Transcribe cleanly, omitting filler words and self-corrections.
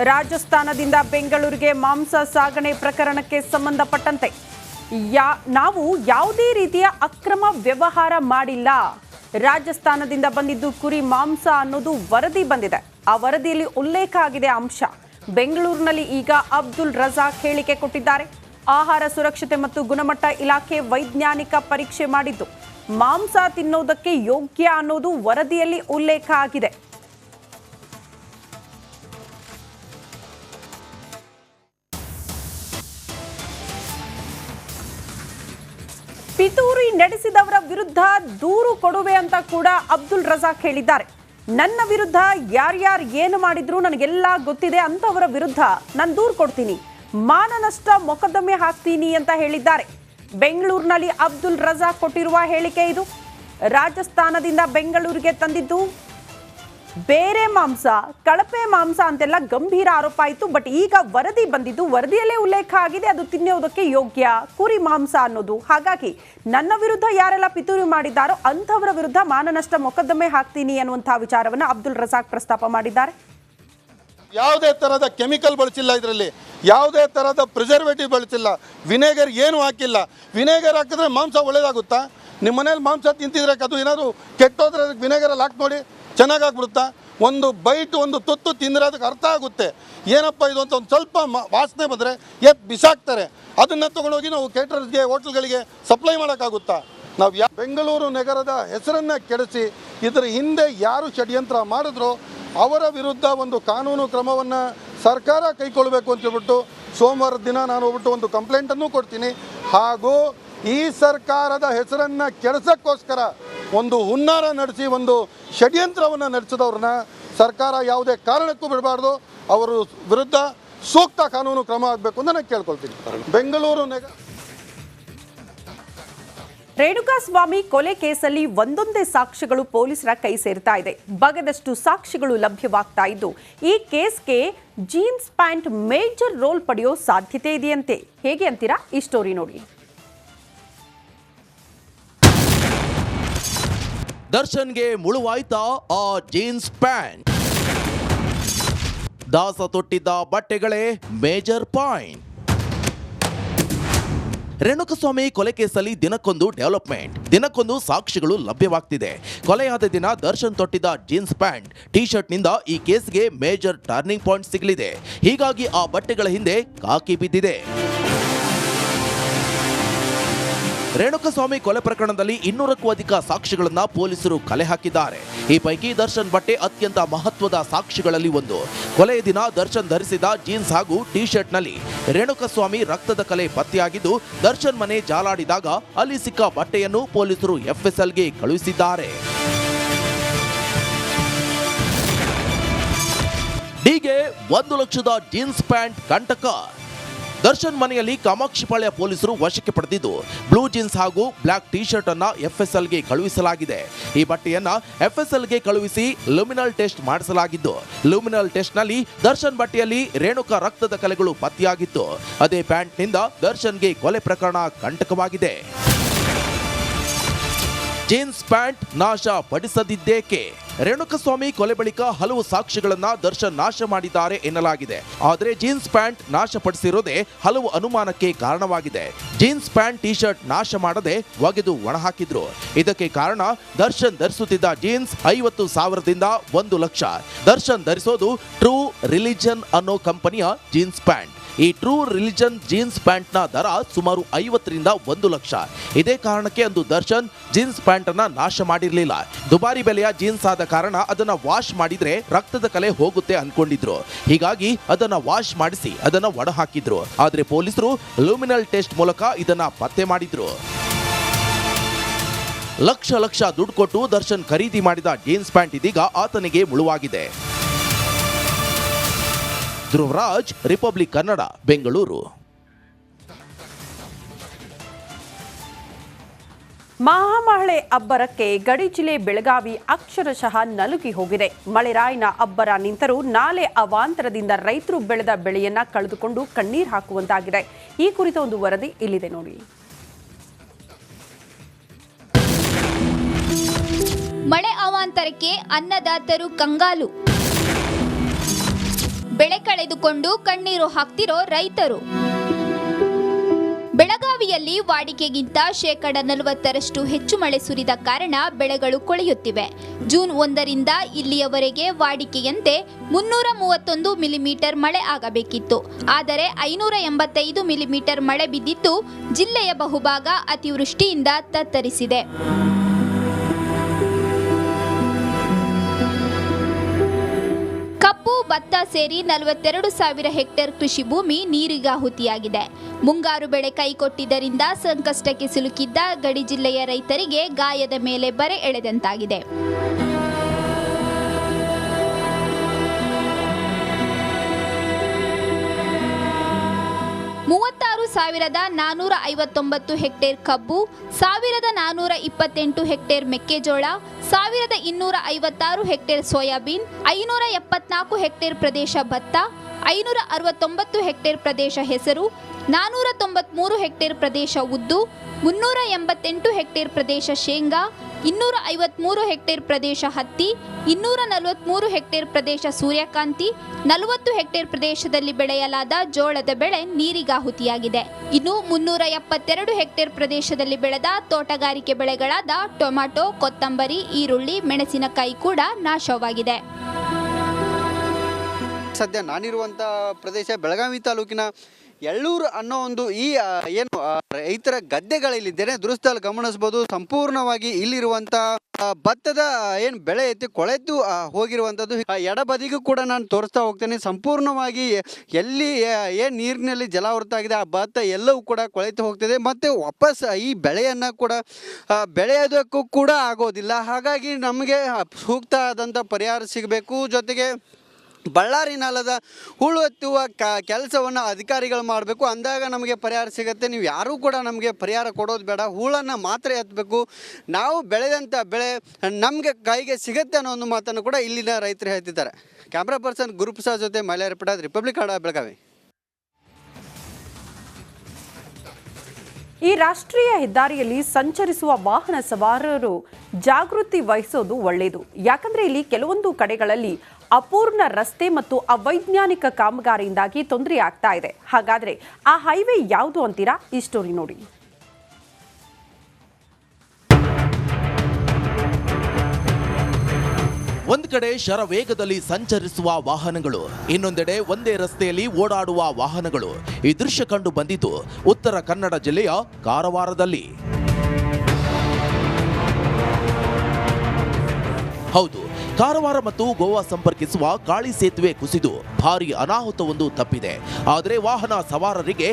ರಾಜಸ್ಥಾನದಿಂದ ಬೆಂಗಳೂರಿಗೆ ಮಾಂಸ ಸಾಗಣೆ ಪ್ರಕರಣಕ್ಕೆ ಸಂಬಂಧಪಟ್ಟಂತೆ ನಾವು ಯಾವುದೇ ರೀತಿಯ ಅಕ್ರಮ ವ್ಯವಹಾರ ಮಾಡಿಲ್ಲ. ರಾಜಸ್ಥಾನದಿಂದ ಬಂದಿದ್ದು ಕುರಿ ಮಾಂಸ ಅನ್ನೋದು ವರದಿ ಬಂದಿದೆ. ಆ ವರದಿಯಲ್ಲಿ ಉಲ್ಲೇಖ ಆಗಿದೆ ಅಂಶ. ಬೆಂಗಳೂರಿನಲ್ಲಿ ಈಗ ಅಬ್ದುಲ್ ರಜಾಕ್ ಹೇಳಿಕೆ ಕೊಟ್ಟಿದ್ದಾರೆ. ಆಹಾರ ಸುರಕ್ಷತೆ ಮತ್ತು ಗುಣಮಟ್ಟ ಇಲಾಖೆ ವೈಜ್ಞಾನಿಕ ಪರೀಕ್ಷೆ ಮಾಡಿದ್ದು ಮಾಂಸ ತಿನ್ನೋದಕ್ಕೆ ಯೋಗ್ಯ ಅನ್ನೋದು ವರದಿಯಲ್ಲಿ ಉಲ್ಲೇಖ ಆಗಿದೆ. ಪಿತೂರಿ ನಡೆಸಿದವರ ವಿರುದ್ಧ ದೂರು ಕೊಡುವೆ ಅಂತ ಕೂಡ ಅಬ್ದುಲ್ ರಜಾಕ್ ಹೇಳಿದ್ದಾರೆ. ನನ್ನ ವಿರುದ್ಧ ಯಾರ್ಯಾರು ಏನು ಮಾಡಿದ್ರು ನನಗೆಲ್ಲ ಗೊತ್ತಿದೆ, ಅಂತವರ ವಿರುದ್ಧ ನಾನು ದೂರು ಕೊಡ್ತೀನಿ, ಮಾನನಷ್ಟ ಮೊಕದ್ದಮೆ ಹಾಕ್ತೀನಿ ಅಂತ ಹೇಳಿದ್ದಾರೆ. ಬೆಂಗಳೂರಿನಲ್ಲಿ ಅಬ್ದುಲ್ ರಜಾಕ್ ಕೊಟ್ಟಿರುವ ಹೇಳಿಕೆ ಇದು. ರಾಜಸ್ಥಾನದಿಂದ ಬೆಂಗಳೂರಿಗೆ ತಂದಿದ್ದು ಬೇರೆ ಮಾಂಸ, ಕಳಪೆ ಮಾಂಸ ಅಂತೆಲ್ಲ ಗಂಭೀರ ಆರೋಪ ಆಯಿತು. ಬಟ್ ಈಗ ವರದಿ ಬಂದಿದ್ದು, ವರದಿಯಲ್ಲೇ ಉಲ್ಲೇಖ ಆಗಿದೆ ಅದು ತಿನ್ನೋದಕ್ಕೆ ಯೋಗ್ಯ ಕುರಿ ಮಾಂಸ ಅನ್ನೋದು. ಹಾಗಾಗಿ ನನ್ನ ವಿರುದ್ಧ ಯಾರೆಲ್ಲ ಪಿತೂರಿ ಮಾಡಿದ್ದಾರೋ ಅಂಥವರ ವಿರುದ್ಧ ಮಾನನಷ್ಟ ಮೊಕದ್ದಮೆ ಹಾಕ್ತೀನಿ ಅನ್ನುವಂತಹ ವಿಚಾರವನ್ನು ಅಬ್ದುಲ್ ರಜಾಕ್ ಪ್ರಸ್ತಾಪ ಮಾಡಿದ್ದಾರೆ. ಯಾವುದೇ ತರಹದ ಕೆಮಿಕಲ್ ಬಳಸಿಲ್ಲ, ಇದರಲ್ಲಿ ಯಾವುದೇ ತರಹದ ಪ್ರಿಸರ್ವೇಟಿವ್ ಬಳಸಿಲ್ಲ, ವಿನೆಗರ್ ಏನು ಹಾಕಿಲ್ಲ. ವಿನೆಗರ್ ಹಾಕಿದ್ರೆ ಮಾಂಸ ಒಳ್ಳೇದಾಗುತ್ತಾ? ನಿಮ್ಮ ಮನೇಲಿ ಮಾಂಸ ತಿಂತಿದ್ರೆ ಅದು ಏನಾದರೂ ಕೆಟ್ಟೋದ್ರೆ ಅದಕ್ಕೆ ವಿನೆಗರಲ್ಲಿ ಹಾಕಿ ನೋಡಿ, ಚೆನ್ನಾಗಾಗ್ಬಿಡುತ್ತಾ? ಒಂದು ಬೈಟು, ಒಂದು ತುತ್ತು ತಿಂದರೆ ಅದಕ್ಕೆ ಅರ್ಥ ಆಗುತ್ತೆ ಏನಪ್ಪ ಇದು ಅಂತ. ಒಂದು ಸ್ವಲ್ಪ ವಾಸನೆ ಬಂದರೆ ಬಿಸಾಕ್ತಾರೆ. ಅದನ್ನು ತೊಗೊಂಡೋಗಿ ನಾವು ಕೇಟರರ್ಸ್ಗೆ, ಹೋಟ್ಲ್ಗಳಿಗೆ ಸಪ್ಲೈ ಮಾಡೋಕ್ಕಾಗುತ್ತಾ? ನಾವು ಬೆಂಗಳೂರು ನಗರದ ಹೆಸರನ್ನು ಕೆಡಿಸಿ ಇದರ ಹಿಂದೆ ಯಾರು ಷಡ್ಯಂತ್ರ ಮಾಡಿದ್ರು ಅವರ ವಿರುದ್ಧ ಒಂದು ಕಾನೂನು ಕ್ರಮವನ್ನು ಸರ್ಕಾರ ಕೈಗೊಳ್ಳಬೇಕು ಅಂತ ಹೇಳ್ಬಿಟ್ಟು ಸೋಮವಾರದ ದಿನ ನಾನು ಹೋಗ್ಬಿಟ್ಟು ಒಂದು ಕಂಪ್ಲೇಂಟನ್ನು ಕೊಡ್ತೀನಿ. ಹಾಗೂ ಈ ಸರ್ಕಾರದ ಹೆಸರನ್ನು ಕೆಡಿಸೋಕ್ಕೋಸ್ಕರ ಒಂದು ಹುನ್ನಾರ ನಡೆಸಿ ಒಂದು ಷಡ್ಯಂತ್ರವನ್ನು ನಡೆಸಿದವ್ರನ್ನ ಸರ್ಕಾರ ಯಾವುದೇ ಕಾರಣಕ್ಕೂ ಬಿಡಬಾರ್ದು. ಅವರ ವಿರುದ್ಧ ಸೂಕ್ತ ಕಾನೂನು ಕ್ರಮ ಆಗಬೇಕು ಅಂತ ನಾನು ಕೇಳ್ಕೊಳ್ತೀನಿ. ಬೆಂಗಳೂರು ರೇಣುಕಾಸ್ವಾಮಿ ಕೊಲೆ ಕೇಸಲ್ಲಿ ಒಂದೊಂದೇ ಸಾಕ್ಷ್ಯಗಳು ಪೊಲೀಸರ ಕೈ ಸೇರ್ತಾ ಇದೆ. ಬಗದಷ್ಟು ಸಾಕ್ಷಿಗಳು ಲಭ್ಯವಾಗ್ತಾ ಇದ್ದು ಈ ಕೇಸ್ಗೆ ಜೀನ್ಸ್ ಪ್ಯಾಂಟ್ ಮೇಜರ್ ರೋಲ್ ಪಡೆಯೋ ಸಾಧ್ಯತೆ ಇದೆಯಂತೆ. ಹೇಗೆ ಅಂತೀರಾ? ಈ ಸ್ಟೋರಿ ನೋಡಿ. ದರ್ಶನ್ಗೆ ಮುಳುವಾಯ್ತಾ ಆ ಜೀನ್ಸ್ ಪ್ಯಾಂಟ್? ದಾಸ ತೊಟ್ಟಿದ್ದ ಬಟ್ಟೆಗಳೇ ಮೇಜರ್ ಪಾಯಿಂಟ್. ರೇಣುಕಸ್ವಾಮಿ ಕೊಲೆ ಕೇಸಲ್ಲಿ ದಿನಕ್ಕೊಂದು ಡೆವಲಪ್ಮೆಂಟ್, ದಿನಕ್ಕೊಂದು ಸಾಕ್ಷಿಗಳು ಲಭ್ಯವಾಗ್ತಿದೆ. ಕೊಲೆಯಾದ ದಿನ ದರ್ಶನ್ ತೊಟ್ಟಿದ್ದ ಜೀನ್ಸ್ ಪ್ಯಾಂಟ್, ಟಿ ಶರ್ಟ್ನಿಂದ ಈ ಕೇಸ್ಗೆ ಮೇಜರ್ ಟರ್ನಿಂಗ್ ಪಾಯಿಂಟ್ ಸಿಗಲಿದೆ. ಹೀಗಾಗಿ ಆ ಬಟ್ಟೆಗಳ ಹಿಂದೆ ಕಾಕಿ ಬಿದ್ದಿದೆ. ರೇಣುಕಸ್ವಾಮಿ ಕೊಲೆ ಪ್ರಕರಣದಲ್ಲಿ 200ಕ್ಕೂ ಅಧಿಕ ಸಾಕ್ಷಿಗಳನ್ನ ಪೊಲೀಸರು ಕಲೆ ಹಾಕಿದ್ದಾರೆ. ಈ ಪೈಕಿ ದರ್ಶನ್ ಬಟ್ಟೆ ಅತ್ಯಂತ ಮಹತ್ವದ ಸಾಕ್ಷಿಗಳಲ್ಲಿ ಒಂದು. ಕೊಲೆಯ ದಿನ ದರ್ಶನ್ ಧರಿಸಿದ ಜೀನ್ಸ್ ಹಾಗೂ ಟಿ ಶರ್ಟ್ನಲ್ಲಿ ರೇಣುಕಸ್ವಾಮಿ ರಕ್ತದ ಕಲೆ ಪತ್ತೆಯಾಗಿದ್ದು, ದರ್ಶನ್ ಮನೆ ಜಾಲಾಡಿದಾಗ ಅಲ್ಲಿ ಸಿಕ್ಕ ಬಟ್ಟೆಯನ್ನು ಪೊಲೀಸರು FSLಗೆ ಕಳುಹಿಸಿದ್ದಾರೆ. ಡಿಗೆ 1 ಲಕ್ಷದ ಜೀನ್ಸ್ ಪ್ಯಾಂಟ್ ಕಂಟಕ. ದರ್ಶನ್ ಮನೆಯಲ್ಲಿ ಕಾಮಾಕ್ಷಿಪಾಳ್ಯ ಪೊಲೀಸರು ವಶಕ್ಕೆ ಪಡೆದಿದ್ದು ಬ್ಲೂ ಜೀನ್ಸ್ ಹಾಗೂ ಬ್ಲಾಕ್ ಟಿ ಶರ್ಟ್ ಅನ್ನ FSLಗೆ ಕಳುಹಿಸಲಾಗಿದೆ. ಈ ಬಟ್ಟೆಯನ್ನ FSLಗೆ ಕಳುಹಿಸಿ ಲುಮಿನಲ್ ಟೆಸ್ಟ್ ಮಾಡಿಸಲಾಗಿದ್ದು, ಲುಮಿನಲ್ ಟೆಸ್ಟ್ ನಲ್ಲಿ ದರ್ಶನ್ ಬಟ್ಟೆಯಲ್ಲಿ ರೇಣುಕಾ ರಕ್ತದ ಕಲೆಗಳು ಪತ್ತೆಯಾಗಿತ್ತು. ಅದೇ ಪ್ಯಾಂಟ್ ನಿಂದ ದರ್ಶನ್ಗೆ ಕೊಲೆ ಪ್ರಕರಣ ಕಂಟಕವಾಗಿದೆ. ಜೀನ್ಸ್ ಪ್ಯಾಂಟ್ ನಾಶ ಪಡಿಸದಿದ್ದೇಕೆ? ರೇಣುಕಸ್ವಾಮಿ ಕೊಲೆ ಬಳಿಕ ಹಲವು ಸಾಕ್ಷಿಗಳನ್ನ ದರ್ಶನ್ ನಾಶ ಮಾಡಿದ್ದಾರೆ ಎನ್ನಲಾಗಿದೆ. ಆದರೆ ಜೀನ್ಸ್ ಪ್ಯಾಂಟ್ ನಾಶಪಡಿಸಿರೋದೇ ಹಲವು ಅನುಮಾನಕ್ಕೆ ಕಾರಣವಾಗಿದೆ. ಜೀನ್ಸ್ ಪ್ಯಾಂಟ್ ಟಿ ಶರ್ಟ್ ನಾಶ ಮಾಡದೆ ಒಗೆದು ಒಣಹಾಕಿದ್ರು. ಇದಕ್ಕೆ ಕಾರಣ ದರ್ಶನ್ ಧರಿಸುತ್ತಿದ್ದ ಜೀನ್ಸ್ 50,000ದಿಂದ 1 ಲಕ್ಷ. ದರ್ಶನ್ ಧರಿಸೋದು ಟ್ರೂ ರಿಲಿಜನ್ ಅನ್ನೋ ಕಂಪನಿಯ ಜೀನ್ಸ್ ಪ್ಯಾಂಟ್. ಈ ಟ್ರೂ ರಿಲಿಜನ್ ಜೀನ್ಸ್ ಪ್ಯಾಂಟ್ನ ದರ ಸುಮಾರು 50ರಿಂದ 1 ಲಕ್ಷ. ಇದೇ ಕಾರಣಕ್ಕೆ ಅಂದು ದರ್ಶನ್ ಜೀನ್ಸ್ ಪ್ಯಾಂಟ್ ಅನ್ನ ನಾಶ ಮಾಡಿರಲಿಲ್ಲ. ದುಬಾರಿ ಬೆಲೆಯ ಜೀನ್ಸ್ ಆದ ಕಾರಣ ಅದನ್ನ ವಾಶ್ ಮಾಡಿದ್ರೆ ರಕ್ತದ ಕಲೆ ಹೋಗುತ್ತೆ ಅನ್ಕೊಂಡಿದ್ರು. ಹೀಗಾಗಿ ಅದನ್ನ ವಾಶ್ ಮಾಡಿಸಿ ಅದನ್ನ ಒಣ ಹಾಕಿದ್ರು. ಆದ್ರೆ ಪೊಲೀಸರು ಲೂಮಿನಲ್ ಟೆಸ್ಟ್ ಮೂಲಕ ಇದನ್ನ ಪತ್ತೆ ಮಾಡಿದ್ರು. ಲಕ್ಷ ದುಡ್ಡು ಕೊಟ್ಟು ದರ್ಶನ್ ಖರೀದಿ ಮಾಡಿದ ಜೀನ್ಸ್ ಪ್ಯಾಂಟ್ ಇದೀಗ ಆತನಿಗೆ ಮುಳುವಾಗಿದೆ. ಧ್ರುವರಾಜ್, ರಿಪಬ್ಲಿಕ್ ಕನ್ನಡ, ಬೆಂಗಳೂರು. ಮಹಾಮಳೆ ಅಬ್ಬರಕ್ಕೆ ಗಡಿ ಜಿಲ್ಲೆ ಬೆಳಗಾವಿ ಅಕ್ಷರಶಃ ನಲುಗಿ ಹೋಗಿದೆ. ಮಳೆರಾಯನ ಅಬ್ಬರ ನಿಂತರೂ ನಾಲೆ ಅವಾಂತರದಿಂದ ರೈತರು ಬೆಳೆದ ಬೆಳೆಯನ್ನ ಕಳೆದುಕೊಂಡು ಕಣ್ಣೀರು ಹಾಕುವಂತಾಗಿದೆ. ಈ ಕುರಿತ ಒಂದು ವರದಿ ಇಲ್ಲಿದೆ ನೋಡಿ. ಮಳೆ ಅವಾಂತರಕ್ಕೆ ಅನ್ನದಾತರು ಕಂಗಾಲು. ಬೆಳೆ ಕಳೆದುಕೊಂಡು ಕಣ್ಣೀರು ಹಾಕ್ತಿರೋ ರೈತರು. ಬೆಳಗಾವಿಯಲ್ಲಿ ವಾಡಿಕೆಗಿಂತ 40% ಹೆಚ್ಚು ಮಳೆ ಸುರಿದ ಕಾರಣ ಬೆಳೆಗಳು ಕೊಳೆಯುತ್ತಿವೆ. ಜೂನ್ 1ರಿಂದ ಇಲ್ಲಿಯವರೆಗೆ ವಾಡಿಕೆಯಂತೆ 331 ಮಿಲಿಮೀಟರ್ ಮಳೆ ಆಗಬೇಕಿತ್ತು. ಆದರೆ 585 ಮಿಲಿಮೀಟರ್ ಮಳೆ ಬಿದ್ದಿದ್ದು ಜಿಲ್ಲೆಯ ಬಹುಭಾಗ ಅತಿವೃಷ್ಟಿಯಿಂದ ತತ್ತರಿಸಿದೆ. ಕಬ್ಬು, ಭತ್ತ ಸೇರಿ 42,000 ಹೆಕ್ಟೇರ್ ಕೃಷಿ ಭೂಮಿ ನೀರಿಗಾಹುತಿಯಾಗಿದೆ. ಮುಂಗಾರು ಬೆಳೆ ಕೈಕೊಟ್ಟಿದ್ದರಿಂದ ಸಂಕಷ್ಟಕ್ಕೆ ಸಿಲುಕಿದ್ದ ಗಡಿ ಜಿಲ್ಲೆಯ ರೈತರಿಗೆ ಗಾಯದ ಮೇಲೆ ಬರೆ ಎಳೆದಂತಾಗಿದೆ. 36,459 ಹೆಕ್ಟೇರ್ ಕಬ್ಬು, 1,428 ಹೆಕ್ಟೇರ್ ಮೆಕ್ಕೆಜೋಳ, 1,256 ಹೆಕ್ಟೇರ್ ಸೋಯಾಬೀನ್, 574 ಹೆಕ್ಟೇರ್ ಪ್ರದೇಶ ಭತ್ತ, 569 ಹೆಕ್ಟೇರ್ ಪ್ರದೇಶ ಹೆಸರು, 493 ಹೆಕ್ಟೇರ್ ಪ್ರದೇಶ ಉದ್ದು, 388 ಹೆಕ್ಟೇರ್ ಪ್ರದೇಶ ಶೇಂಗಾ, 253 ಹೆಕ್ಟೇರ್ ಪ್ರದೇಶ ಹತ್ತಿ, 243 ಹೆಕ್ಟೇರ್ ಪ್ರದೇಶ ಸೂರ್ಯಕಾಂತಿ, 40 ಹೆಕ್ಟೇರ್ ಪ್ರದೇಶದಲ್ಲಿ ಬೆಳೆಯಲಾದ ಜೋಳದ ಬೆಳೆ ನೀರಿಗಾಹುತಿಯಾಗಿದೆ. ಇನ್ನು 372 ಹೆಕ್ಟೇರ್ ಪ್ರದೇಶದಲ್ಲಿ ಬೆಳೆದ ತೋಟಗಾರಿಕೆ ಬೆಳೆಗಳಾದ ಟೊಮ್ಯಾಟೊ, ಕೊತ್ತಂಬರಿ, ಈರುಳ್ಳಿ, ಮೆಣಸಿನಕಾಯಿ ಕೂಡ ನಾಶವಾಗಿದೆ. ಸದ್ಯ ನಾನಿರುವಂಥ ಪ್ರದೇಶ ಬೆಳಗಾವಿ ತಾಲೂಕಿನ ಎಳ್ಳೂರು ಅನ್ನೋ ಒಂದು ಈ ಏನು ರೈತರ ಗದ್ದೆಗಳಲ್ಲಿದ್ದೇನೆ. ದುರಸ್ದಲ್ಲಿ ಗಮನಿಸ್ಬೋದು, ಸಂಪೂರ್ಣವಾಗಿ ಇಲ್ಲಿರುವಂಥ ಭತ್ತದ ಏನು ಬೆಳೆ ಐತಿ ಕೊಳೆತು ಹೋಗಿರುವಂಥದ್ದು. ಎಡಬದಿಗೂ ಕೂಡ ನಾನು ತೋರಿಸ್ತಾ ಹೋಗ್ತೇನೆ. ಸಂಪೂರ್ಣವಾಗಿ ಎಲ್ಲಿ ಏನು ನೀರಿನಲ್ಲಿ ಜಲಾವೃತ ಆಗಿದೆ ಆ ಭತ್ತ ಎಲ್ಲವೂ ಕೂಡ ಕೊಳೆತು ಹೋಗ್ತಿದೆ ಮತ್ತು ವಾಪಸ್ ಈ ಬೆಳೆಯನ್ನು ಕೂಡ ಬೆಳೆಯೋದಕ್ಕೂ ಕೂಡ ಆಗೋದಿಲ್ಲ. ಹಾಗಾಗಿ ನಮಗೆ ಸೂಕ್ತ ಆದಂಥ ಪರಿಹಾರ ಸಿಗಬೇಕು. ಜೊತೆಗೆ ಬಳ್ಳಾರಿ ನಾಲದ ಹೂಳು ಎತ್ತುವ ಕೆಲಸವನ್ನು ಅಧಿಕಾರಿಗಳು ಮಾಡಬೇಕು. ಅಂದಾಗ ನಮಗೆ ಪರಿಹಾರ ಸಿಗುತ್ತೆ. ನೀವು ಯಾರೂ ಕೂಡ ನಮಗೆ ಪರಿಹಾರ ಕೊಡೋದು ಬೇಡ, ಹೂಳನ್ನು ಮಾತ್ರ ಎತ್ತಬೇಕು. ನಾವು ಬೆಳೆದಂಥ ಬೆಳೆ ನಮಗೆ ಕೈಗೆ ಸಿಗುತ್ತೆ ಅನ್ನೋ ಒಂದು ಮಾತನ್ನು ಕೂಡ ಇಲ್ಲಿನ ರೈತರು ಹೇಳ್ತಿದ್ದಾರೆ. ಕ್ಯಾಮ್ರಾ ಪರ್ಸನ್ ಗುರುಪ್ರಸಾದ್ ಜೊತೆ ಮೈಲಾರಿ ಪಟಾದ್, ರಿಪಬ್ಲಿಕ್ ಕನ್ನಡ, ಬೆಳಗಾವಿ. ಈ ರಾಷ್ಟ್ರೀಯ ಹೆದ್ದಾರಿಯಲ್ಲಿ ಸಂಚರಿಸುವ ವಾಹನ ಸವಾರರು ಜಾಗೃತಿ ವಹಿಸೋದು ಒಳ್ಳೆಯದು. ಯಾಕಂದ್ರೆ ಇಲ್ಲಿ ಕೆಲವೊಂದು ಕಡೆಗಳಲ್ಲಿ ಅಪೂರ್ಣ ರಸ್ತೆ ಮತ್ತು ಅವೈಜ್ಞಾನಿಕ ಕಾಮಗಾರಿಯಿಂದಾಗಿ ತೊಂದರೆ ಆಗ್ತಾ ಇದೆ. ಹಾಗಾದ್ರೆ ಆ ಹೈವೇ ಯಾವುದು ಅಂತೀರಾ? ಈ ಸ್ಟೋರಿ ನೋಡಿ. ಒಂದ್ ಕಡೆ ಶರವೇಗದಲ್ಲಿ ಸಂಚರಿಸುವ ವಾಹನಗಳು, ಇನ್ನೊಂದೆಡೆ ಒಂದೇ ರಸ್ತೆಯಲ್ಲಿ ಓಡಾಡುವ ವಾಹನಗಳು. ಈ ದೃಶ್ಯ ಕಂಡು ಬಂದಿದ್ದು ಉತ್ತರ ಕನ್ನಡ ಜಿಲ್ಲೆಯ ಕಾರವಾರದಲ್ಲಿ. ಹೌದು, ಕಾರವಾರ ಮತ್ತು ಗೋವಾ ಸಂಪರ್ಕಿಸುವ ಕಾಳಿ ಸೇತುವೆ ಕುಸಿದು ಭಾರಿ ಅನಾಹುತವೊಂದು ತಪ್ಪಿದೆ. ಆದರೆ ವಾಹನ ಸವಾರರಿಗೆ